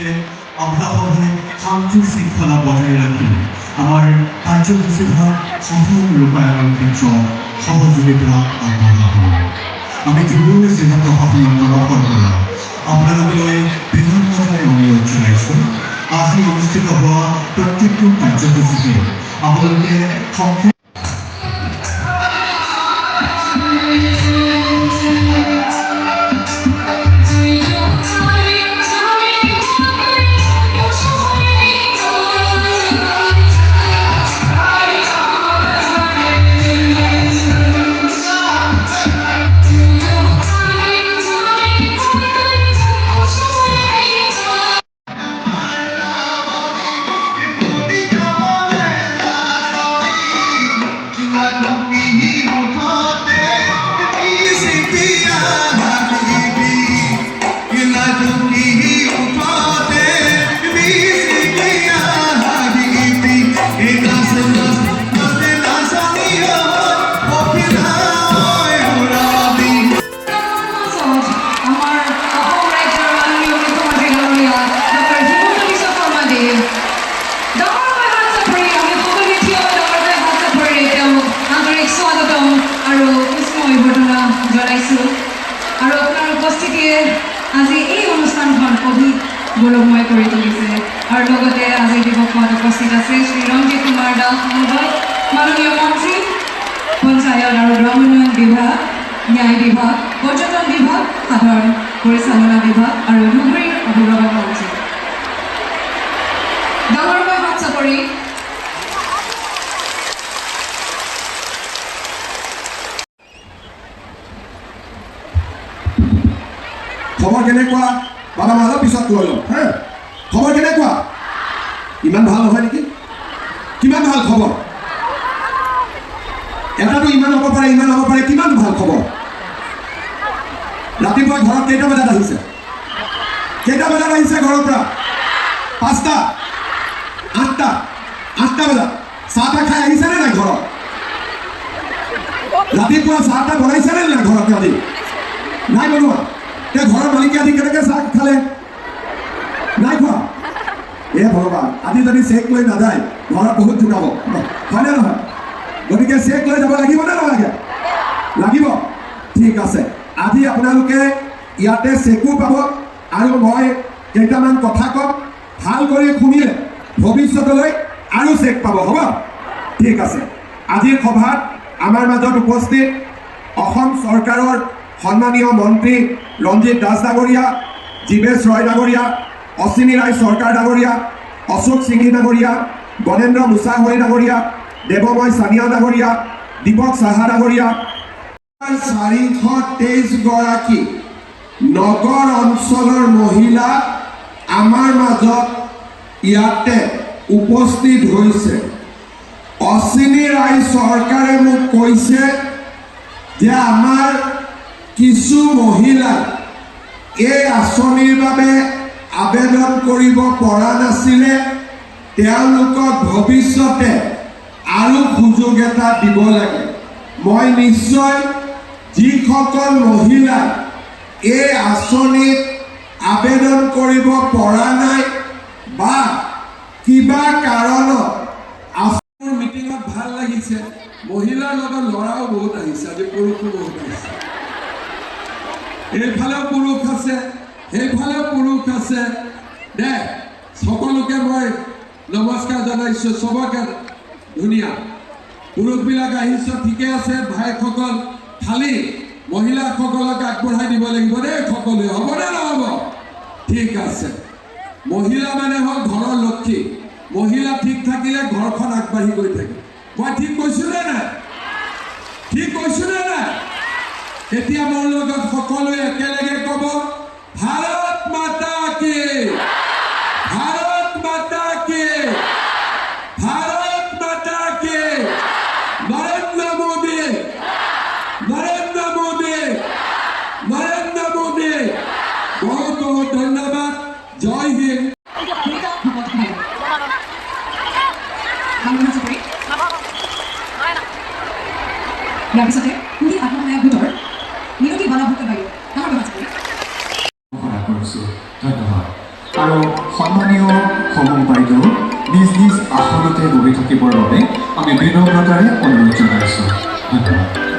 যে আমৰা সবাই শান্তি শৃঙ্খলা বজায় ৰাখি আমাৰ কাৰ্যসূচীভাগ সফল ৰূপায়ণৰ ক্ষেত্ৰত সহযোগিতা আগবঢ়াব। আমি যদিও জিলা প্ৰশাসনৰ তৰফৰ পৰা আপোনালোকলৈ বিনম্ৰতাৰে অনুৰোধ জনাইছোঁ, আজি অনুষ্ঠিত হোৱা প্ৰত্যেকটো কাৰ্যসূচীতে আপোনালোকে আজি এই অনুষ্ঠানখন অধিক গৌৰৱময় কৰি তুলিছে। আৰু লগতে আজি দিৱসত উপস্থিত আছে শ্ৰী ৰঞ্জিত কুমাৰ দাস মহোদয়, মাননীয় মন্ত্ৰী, পঞ্চায়ত আৰু গ্ৰাম উন্নয়ন বিভাগ, ন্যায় বিভাগ, পৰ্যটন বিভাগ, সাধাৰণ পৰিচালনা বিভাগ আৰু ধুবুৰীৰ অভিভাৱক মন্ত্ৰী। ডাঙৰকৈ হাত চাপৰি খবৰ কেনেকুৱা বাবা মাজৰ পিছত কৈ লওঁ হা। খবৰ কেনেকুৱা? ইমান ভাল নহয় নেকি? কিমান ভাল খবৰ? এটাতো ইমান হ'ব পাৰে, ইমান হ'ব পাৰে, কিমান ভাল খবৰ? ৰাতিপুৱা ঘৰত কেইটা বজাত আহিছে? কেইটা বজাত আহিছে ঘৰৰ পৰা? 5টা, 8টা, 8টা বজাত চাহ তাহ খাই আহিছেনে নাই ঘৰত? ৰাতিপুৱা চাহ তাহ বনাইছেনে নাই ঘৰত? আজি নাই বনোৱা। ঘৰৰ মালিকে আজি কেনেকৈ চাহ খালে? নাই খোৱা। ভগৱান, আজি যদি চেক লৈ নাযায় ঘৰত বহুত জোকাব, হয়নে নহয়? গতিকে চেক লৈ যাব লাগিব নে নালাগে? লাগিব। ঠিক আছে, আজি আপোনালোকে ইয়াতে চেকো পাব আৰু মই কেইটামান কথা ক'ম, ভাল কৰি শুনিলে ভৱিষ্যতলৈ আৰু চেক পাব। হ'ব? ঠিক আছে। আজিৰ সভাত আমাৰ মাজত উপস্থিত অসম চৰকাৰৰ সন্মানীয় মন্ত্ৰী ৰঞ্জিত দাস ডাঙৰীয়া, জীৱেশ ৰয় ডাঙৰীয়া, অশ্বিনী ৰায় চৰকাৰ ডাঙৰীয়া, অশোক সিংহী ডাঙৰীয়া, গণেন্দ্ৰ মুছাহাৰী ডাঙৰীয়া, দেৱময় চানিয়া ডাঙৰীয়া, দীপক সাহা ডাঙৰীয়া, 423 গৰাকী নগৰ অঞ্চলৰ মহিলা আমাৰ মাজত ইয়াতে উপস্থিত হৈছে। অশ্বিনী ৰায় চৰকাৰে মোক কৈছে যে আমাৰ কিছু মহিলাই এই আঁচনিৰ বাবে আবেদন কৰিব পৰা নাছিলে, তেওঁলোকক ভৱিষ্যতে আৰু সুযোগ এটা দিব লাগে। মই নিশ্চয় যিসকল মহিলাই এই আঁচনিত আবেদন কৰিব পৰা নাই বা কিবা কাৰণত মিটিঙত ভাল লাগিছে, মহিলাৰ লগত ল'ৰাও বহুত আহিছে, আজি পুৰুষো বহুত আহিছে। এইফালেও পুৰুষ আছে, সেইফালেও পুৰুষ আছে। দে সকলোকে মই নমস্কাৰ জনাইছোঁ, চবকে ধুনীয়া। পুৰুষবিলাক আহিছে, ঠিকে আছে ভাইসকল, খালি মহিলাসকলক আগবঢ়াই দিব লাগিব দেই সকলোৱে। হ'বনে নহ'ব? ঠিক আছে। মহিলা মানে হ'ল ঘৰৰ লক্ষী। মহিলা ঠিক থাকিলে ঘৰখন আগবাঢ়ি গৈ থাকে। মই ঠিক কৈছোঁ নে নাই? ঠিক কৈছোঁ নে নাই? এতিয়া মোৰ লগত সকলোৱে একেলগে ক'ব, ভাৰত মাতা কি, ভাৰত মাতা কি, ভাৰত মাতা কি, নৰেন্দ্ৰ মোদী, নৰেন্দ্ৰ মোদী, নৰেন্দ্ৰ মোদী। বহুত বহুত ধন্যবাদ। জয় হিন্দ। ইয়াৰ পিছতে কুলি আত্মসহায়ক গোটৰ মিনতি বালা ভট্টাচাৰ্য ডাঙৰ কথা কৰিছোঁ। ধন্যবাদ। আৰু আসনতে বহি থাকিবৰ বাবে আমি বিনম্ৰতাৰে অনুৰোধ জনাইছোঁ। ধন্যবাদ।